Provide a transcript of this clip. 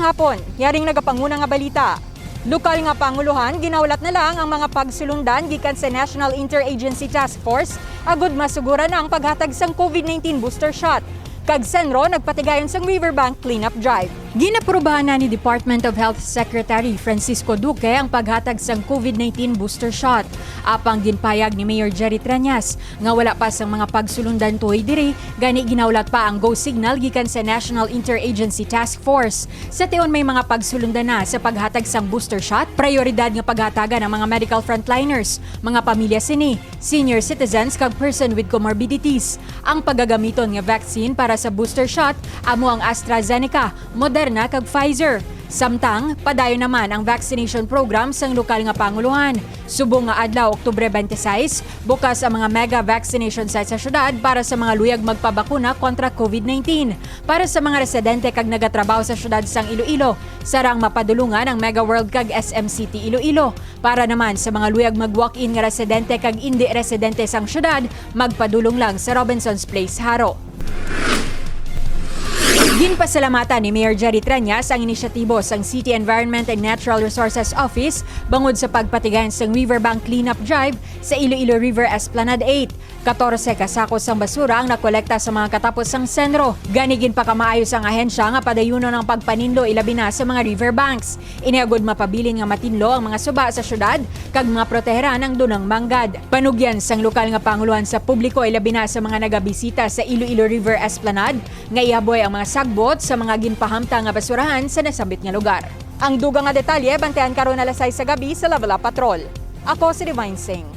hapon, yaring nagapanguna nga balita. Lokal nga panguluhan, ginaulat na lang ang mga pagsulundan gikan sa National Interagency Task Force agud masuguran ang paghatag sang COVID-19 booster shot. Kag Senro nagpatigayon sang Riverbank Cleanup Drive. Ginaprubahan na ni Department of Health Secretary Francisco Duque ang paghatag sang COVID-19 booster shot. Apang ginpayag ni Mayor Jerry Triañas nga wala pa sang mga pagsulundan tuoy diri, gani ginaulat pa ang go signal gikan sa National Interagency Task Force. Sa tion may mga pagsulundan na sa paghatag sang booster shot, prioridad nga paghatagan ang mga medical frontliners, mga pamilya sini, senior citizens kag person with comorbidities. Ang paggagamiton nga vaccine para sa booster shot amo ang AstraZeneca, Moderna kag Pfizer. Samtang padayon naman ang vaccination program sang lokal nga panguluhan. Subong nga adlaw Oktubre 26, bukas ang mga mega vaccination sites sa syudad para sa mga luyag magpabakuna kontra COVID-19. Para sa mga residente kag nagatrabaho sa syudad sang Iloilo, sarang mapadulungan ang Mega World kag SM City Iloilo. Para naman sa mga luyag mag-walk-in nga residente kag indi residente sang syudad, magpadulong lang sa Robinson's Place, Haro. Ginpasalamatan ni Mayor Jerry Triañas ang inisyatibo sang City Environment and Natural Resources Office bangod sa pagpatigayon sang Riverbank Cleanup Drive sa Iloilo River Esplanade 8. 14 kasakos sang basura ang nakolekta sa mga katapos sang Senro. Ganigin pa kamaayos ang ahensya nga padayunon ang pagpaninlo ilabi na sa mga riverbanks. Iniagod mapabilin nga matinlo ang mga suba sa syudad kag mga proteheran ang dunang manggad. Panugyan sang lokal nga panguluhan sa publiko ilabi na sa mga nagabisita sa Iloilo River Esplanade nga ihaboy ang mga sagbot sa mga ginpahamta nga basurahan sa nasambit nga lugar. Ang dugang nga detalye bantayan karon alas 6 sa gabi sa Level Up Patrol. Ako si Divine Singh.